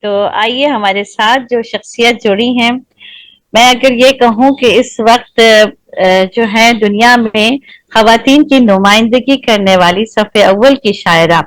تو آئیے ہمارے ساتھ جو شخصیت جڑی ہیں، میں اگر یہ کہوں کہ اس وقت جو ہے دنیا میں خواتین کی نمائندگی کرنے والی صف اول کی شاعرہ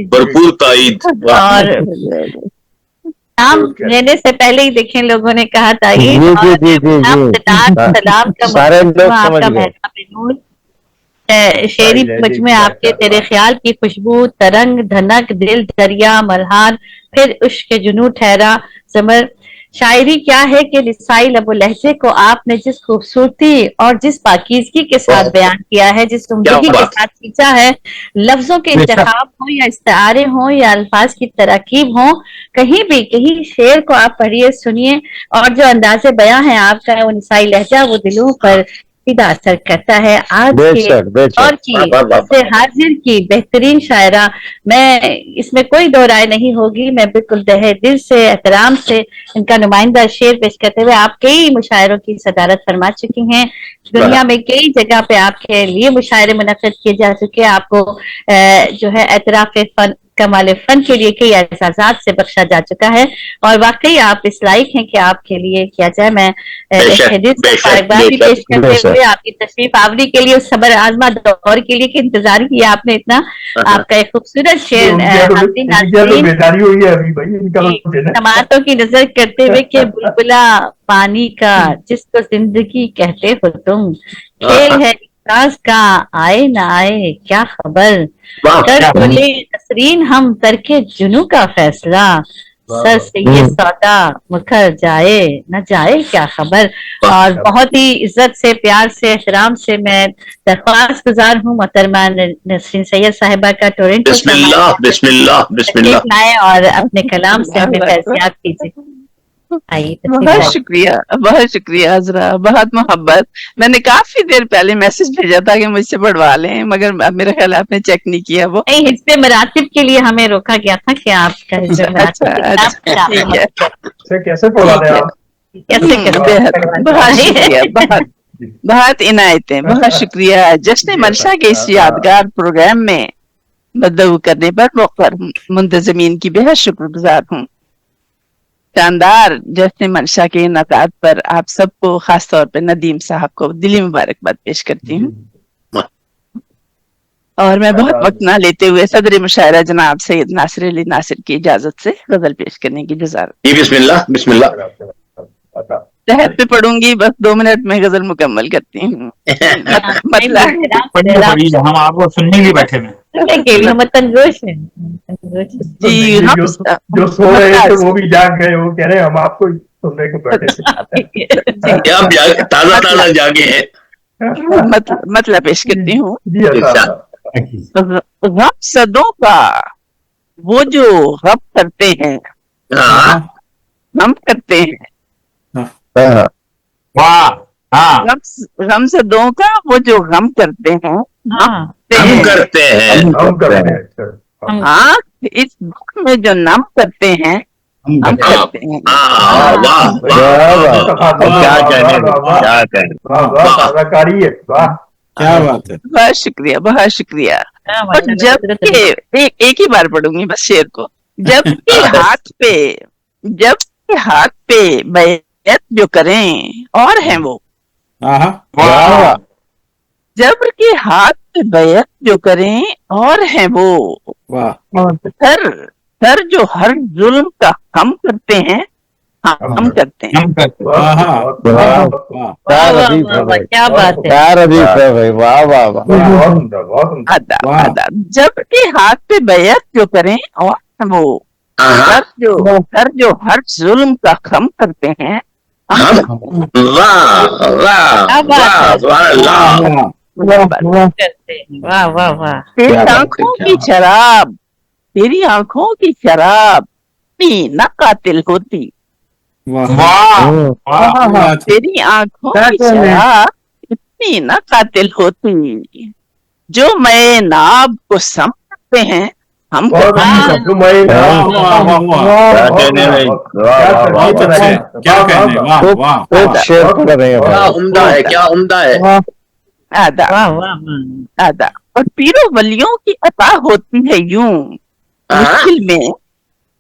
بھرپور تائید اور نام لینے سے پہلے ہی دیکھیں لوگوں نے کہا تائید سلام کا شعری مجموعے آپ کے تیرے خیال کی خوشبو، ترنگ دھنک، دل دریا ملہار، پھر عشق جنوں ٹھہرا زمر۔ شاعری کیا ہے کہ لسائی لب و لہجے کو آپ نے جس خوبصورتی اور جس پاکیزگی کے ساتھ بیان کیا ہے، جس عمدگی کے ساتھ کھینچا ہے، لفظوں کے انتخاب ہوں یا استعارے ہوں یا الفاظ کی تراکیب ہوں، کہیں بھی کہیں شعر کو آپ پڑھیے سنیے، اور جو انداز بیاں ہے آپ کا وہ نسائی لہجہ وہ دلوں پر سیدھا اثر کرتا ہے۔ آج کے دور کی حاضر کی بہترین شاعرہ، میں اس میں کوئی دو رائے نہیں ہوگی، میں بالکل تہہ دل سے احترام سے ان کا نمائندہ شعر پیش کرتے ہوئے آپ کئی مشاعروں کی صدارت فرما چکی ہیں، دنیا میں کئی جگہ پہ آپ کے لیے مشاعرے منعقد کیے جا چکے، آپ کو جو ہے اعتراف فن کمال فن کے لیے کئی اعزازات سے بخشا جا چکا ہے، اور واقعی آپ اس لائق ہیں کہ آپ کے لیے کیا جائے۔ میں بھی پیش کرتے ہوئے آپ کی تشریف آوری کے لیے، اس صبر آزما دور کے لیے کہ انتظار کیا آپ نے اتنا، آپ کا ایک خوبصورت شعر سماعتوں کی نظر کرتے ہوئے کہ بلبلا پانی کا جس کو زندگی کہتے ہو تم، کھیل ہے ساز کا آئے نہ آئے کیا خبر، کر بولے نسرین ہم ترک جنوں کا فیصلہ، سر سے یہ سودا مکھر جائے نہ جائے کیا خبر۔ اور بہت ہی عزت سے، پیار سے، احترام سے میں درخواست گزار ہوں محترمہ نسرین سید صاحبہ کا ٹورنٹو بسم اللہ لائیں اور اپنے کلام سے ہمیں فیضیاب کیجیے۔ بہت شکریہ، بہت شکریہ عذرا، بہت محبت۔ میں نے کافی دیر پہلے میسج بھیجا تھا کہ مجھ سے پڑھوا لیں، مگر میرا خیال آپ نے چیک نہیں کیا۔ وہ نہیں، حزب مراتب کے لیے ہمیں روکا گیا تھا کہ آپ کا حزب کیسے پڑھا دیں آپ؟ بہت شکریہ، بہت عنایتیں، بہت شکریہ۔ جشن منشا کے اس یادگار پروگرام میں بدعو کرنے پر منتظمین کی بہت شکر گزار ہوں۔ شاندار جشن منشا کے انعقاد پر آپ سب کو، خاص طور پہ ندیم صاحب کو دلی مبارکباد پیش کرتی ہوں، اور میں بہت وقت نہ لیتے ہوئے صدر مشاعرہ جناب سید ناصر علی ناصر کی اجازت سے غزل پیش کرنے کی گزارش۔ بسم اللہ تحت پہ پڑھوں گی، بس 2 منٹ میں غزل مکمل کرتی ہوں۔ ہم آپ کو سننے بھی بیٹھے میں جی، جو سو رہے تھے وہ بھی جاگ گئے، وہ کہہ رہے ہم آپ کو سننے کو بیٹھے تازہ جاگے ہیں۔ مطلب پیش کرتی ہوں۔ غم صدوں کا وہ جو غم کرتے ہیں، غم کرتے ہیں، غم صدوں کا وہ جو غم کرتے ہیں، ہم کرتے ہیں، ہاں اس دکھ میں جو نم کرتے ہیں ہم کرتے ہیں۔ بہت شکریہ، بہت شکریہ۔ اور جب کہ ایک ہی بار پڑھوں گی بس شعر کو۔ جب کے ہاتھ پہ بیعت جو کریں اور ہیں وہ، جب کے ہاتھ پہ بیعت جو کریں اور ہیں وہ، سر جو ہر ظلم کا کم کرتے ہیں ہم کرتے ہیں۔ کیا بات ہے، جب کے ہاتھ پہ بیعت جو کریں اور وہ، سر جو ہر ظلم کا کم کرتے ہیں تیری آنکھوں کی شراب، تیری آنکھوں کی شراب اتنی نہ قاتل ہوتی، تیری آنکھوں کی شراب اتنی نہ قاتل ہوتی، جو میں ناب کو سمجھتے ہیں ہم کیا عمدہ ہے۔ اور پیرو ولیوں کی عطا ہوتی ہے یوں مشکل میں،